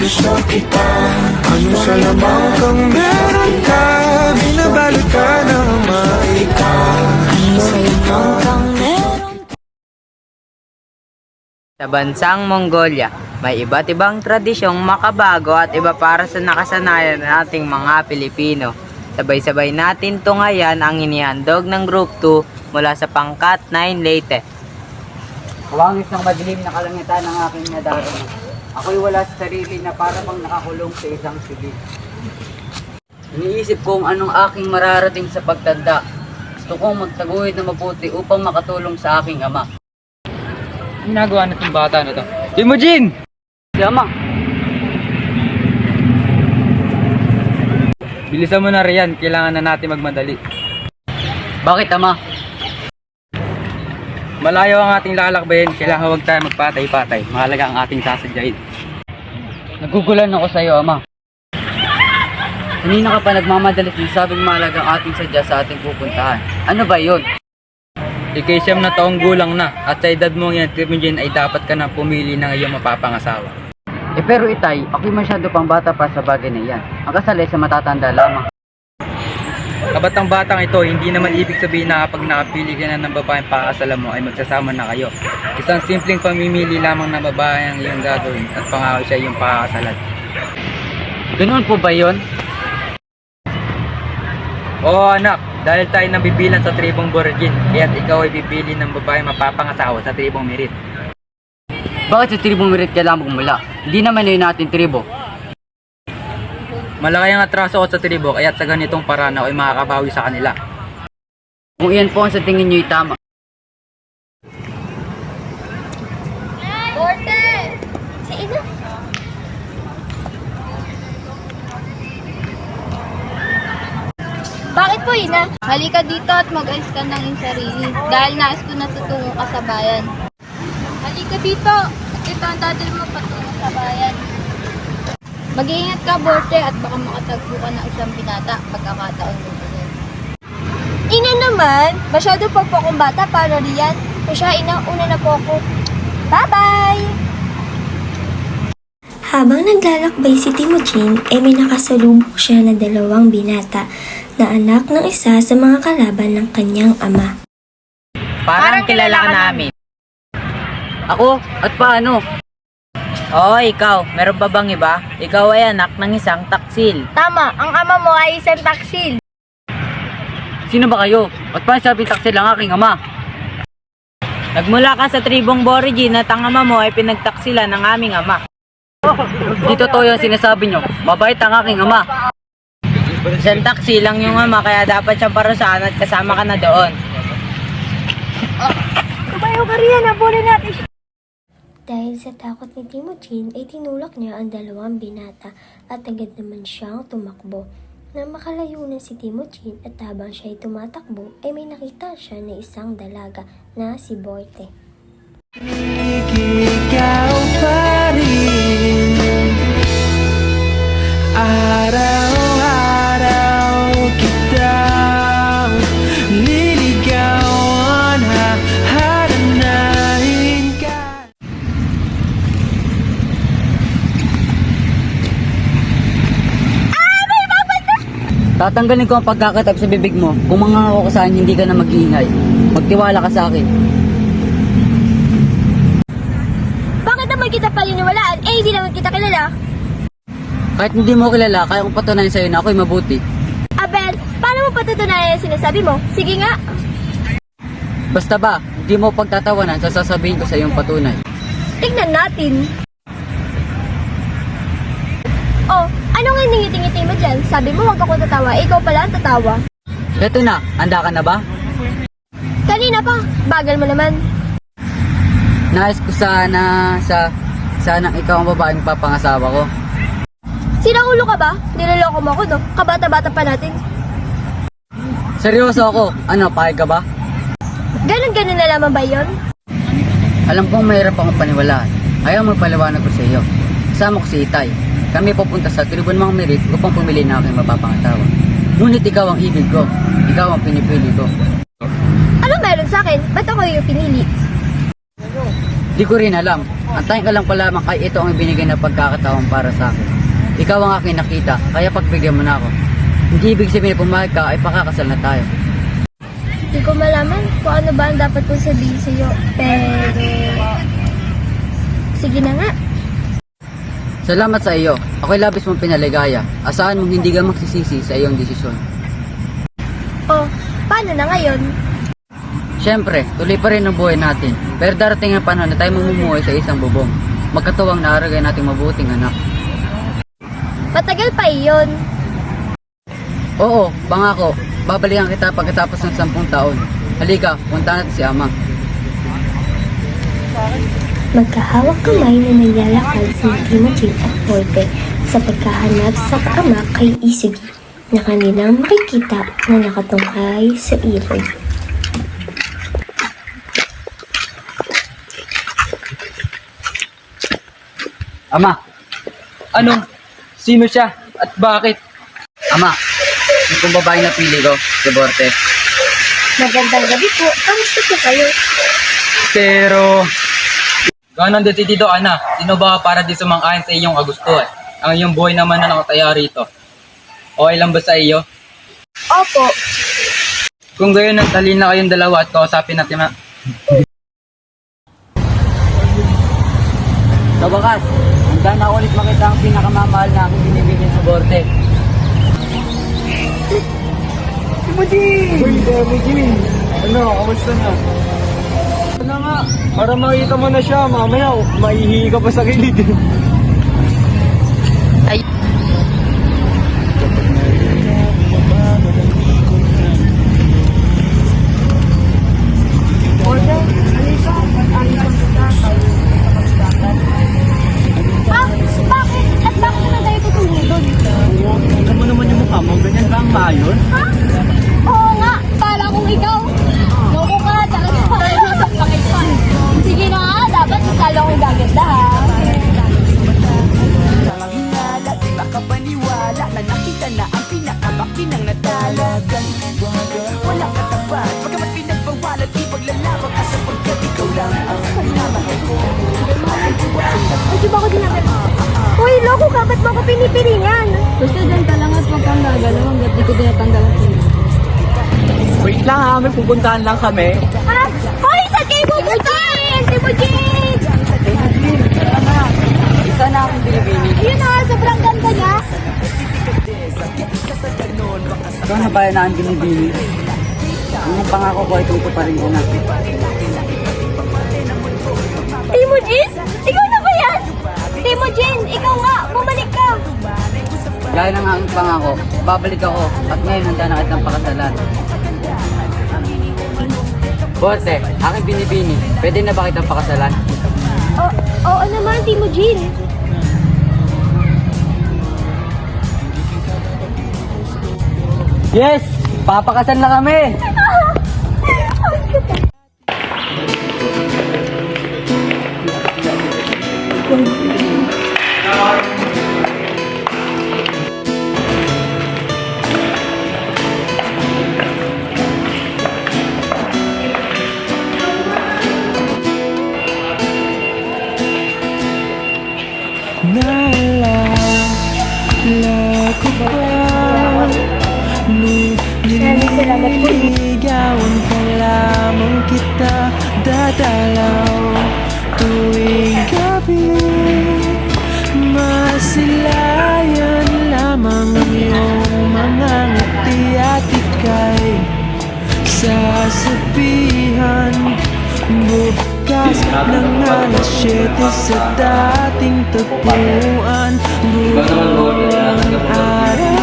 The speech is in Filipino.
gusto kita. Ano sa lamang kang meron ka, binabalot ka ng maika. Ano sa lamang kang meron ka. Sa bansang Mongolia, may iba't ibang tradisyong makabago at iba para sa nakasanayan nating mga Pilipino. Sabay-sabay natin tungayan ang inihandog ng Group 2 mula sa pangkat 9 Leyte. Kawangis ng madilim na kalangitan ng aking nadarama. Ako'y wala sa sarili na para bang nakakulong sa isang silid. Iniisip kong anong aking mararating sa pagtanda. Gusto kong magtaguyod na mabuti upang makatulong sa aking ama. Ginagawa na itong bata na to. Timujin! Si ama, Bilisan mo na riyan, kailangan na natin magmadali. bakit ama? Malayo ang ating lalakbayin, kailangan huwag tayo magpatay-patay. Mahalaga ang ating sasadyain. Nagugulan ako sa iyo ama. Kanina ka pa nagmamadali sinasabing mahalaga ang ating sadya sa ating pupuntahan. Ano ba yun? Ikay siyam na taong gulang na at sa edad mo yan, Timujin, ay dapat ka na pumili ng iyong mapapangasawa. Pero itay, ako'y masyado pang bata pa sa bagay na yan. Ang kasal ay sa matatanda lamang. Kabatang batang ito, hindi naman ibig sabihin na kapag nakapili ka na ng babaeng pakakasalan mo ay magsasama na kayo. Isang simpleng pamimili lamang ng babae ang iyong gagawin at pangako siya iyong pakakasalan. Ganoon po ba yun? Oo anak, dahil tayo nabibilang sa tribong Borjin, kaya't ikaw ay pipili ng babaeng mapapangasawa sa tribong Merit. Bakit sa tribong Merit kailangan bumula? Hindi naman yun natin tribo. Malaki ang atraso ko sa tribo, kaya't sa ganitong paraan ako ay makakabawi sa kanila. Kung iyan po ang sa tingin nyo'y tama. Borte! Si Ina! Bakit po, Ina? Halika dito at mag-ayos ka ng iyong sarili dahil nais ko natutungo ka sa bayan. Halika dito at ito ang dadal mo patungo sa bayan. Mag-iingat ka, Borte, at baka makatagpo ka ng isang binata pagkakataon mo ganyan. Ina naman! Masyado pa po akong bata para riyan. O siya, Ina, una na po ako. Bye-bye! Habang naglalakbay si Timujin, may nakasalubong siya na dalawang binata na anak ng isa sa mga kalaban ng kanyang ama. Parang kilala ka namin. Ako? At paano? Oo, ikaw. Meron pa bang iba? Ikaw ay anak ng isang taksil. Tama, ang ama mo ay isang taksil. Sino ba kayo? At paano sabing taksil ang aking ama? Nagmula ka sa tribong Borjin at ang ama mo ay pinagtaksilan ng aming ama. Di totoo yung sinasabi nyo. Mabait ang aking ama. Isang taksil lang yung ama kaya dapat siyang parusahan at kasama ka na doon. Tumayo ka riyan, habulin natin siya. Dahil sa takot ni Timujin ay tinulak niya ang dalawang binata at agad naman siyang tumakbo. Nang makalayo na si Timujin at habang siya ay tumatakbo ay may nakita siya na isang dalaga na si Borte. Ikaw pa rin, araw-araw kitang niligawan, hahanapin ka. Tatanggalin ko ang pagkakatab sa bibig mo. Kung mangako ka sa akin, hindi ka na mag-iingay. Magtiwala ka sa akin. Bakit naman kita paniniwalaan? Hindi naman kita kilala. Kahit hindi mo kilala, kaya kong patunayan sa'yo na ako'y mabuti. Abel, paano mo patutunayan yung sinasabi mo? Sige nga. Basta ba, hindi mo pagtatawanan sa sasabihin ko sa iyong patunay. Tignan natin. Oh, anong hiningiti-ngiti mo dyan? Sabi mo huwag ako tatawa, ikaw pala ang tatawa. Eto na, handa ka na ba? Kanina pa, bagal mo naman. Nais ko sanang ikaw ang babaeng papangasawa ko. Sinaulo ka ba? Niloloko mo ako, no? Kabata-bata pa natin. Seryoso ako. Ano, payag ka ba? Ganon-ganon na lamang ba yun? Alam kong mahirap akong paniwalaan. Ayaw magpaliwanag ko sa iyo. Kasama ko si Itay. Kami pupunta sa tribun mga Merit upang pumili na aking mapapangasawa. Ngunit ikaw ang ibig ko. Ikaw ang pinipili ko. Ano meron sa akin? Ba't ako yung pinili? Di ko rin alam. Antayin ka lang pala lamang kay ito ang ibinigay na pagkakataon para sa akin. Ikaw ang aking nakita, kaya pagbigyan mo na ako. Hindi ibig sabihin na pumayag ka ay pakakasal na tayo. Hindi ko malaman kung ano ba ang dapat kong sabihin sa'yo, pero... Sige na nga. Salamat sa iyo. Ako'y labis mong pinaligaya. Asahan mong hindi ka magsisisi sa iyong desisyon. Oh, paano na ngayon? Siyempre, tuloy pa rin ang buhay natin. Pero darating ang panahon na tayo mamumuhay sa isang bubong. Magkatuwang naaragay nating mabuting anak. Matagal pa iyon. Oo, pangako. Babalikan kita pagkatapos ng 10 taon. Halika, punta natin si Ama. Magkahawak kamay na naglalakad si Timothy at Volpe sa pagkahanap sa ama kay Isigi na kanilang makikita na nakatunghay sa ilog. Ama! Anong? Sino siya? At bakit? Ama! Yung babae na pili ko, si Borte. Magandang gabi po. Kamusta po kayo? Pero... Ganon din si Tito Ana. Sino ba para di sumang-ayon sa iyong kagustuhan? Ang iyong buhay naman na nakataya rito. Okay lang ba sa iyo? Opo. Kung gayon, nagtalin na kayong dalawa at kausapin natin na... Sa wakas, handa na ulit makita ang pinakamamahal na aking binibigyan sa Borte. Uy, Timothy! Ano, kamusta na? Ano nga, para makita mo na siya, mamaya maihihi ka pa sa kilid. Bakit? At bakit na tayo tutungo doon? Tingnan mo naman yung mukha mo, ganyan ba ang mayon? Oo nga, para kung ikaw. Loko ka, talaga tayo sa pakitpan. Sige na nga, dapat masalo akong gaganda ha. Hinala, di makapaniwala na nakita na ang pinakabakti ng natalagan. Walang katapat, pagkamat pinagbawalan, ipaglalaban ka sapagkat ikaw lang ang pagmamahal ko. Ay, di ba ako dinagad? Uy, loko ka, ba't mo ako pinipilingan? Basta dyan ka lang at huwag kang gagalaw hanggat di ko tinatanggal ang sila. Wait lang ha, may pupuntahan lang kami. Ah! Hoy, saan kayo pupuntahin? Timothy! Isa na akong binibini. Ayun na, sobrang ganda niya. Ikaw na ba na ang binibini? Ang pangako ko ay tutuparin ko na. Timothy? Ikaw na ba yan? Timothy, ikaw nga, bumalik ka. Gaya ng aking pangako, babalik ako at ngayon handa na kitang pakasalan. Borte, aking binibini, pwede na ba kitang pakasalan? Oo naman, Timothy. Yes! Papakasal na kami! Naalala ko ba nung niligawan pa lamang kita dadalaw tuwing gabi, masilayan lamang ang iyong mga ngiti at ika'y sasabihan bukas ng alas 7 sa dating tagpuan. Buong araw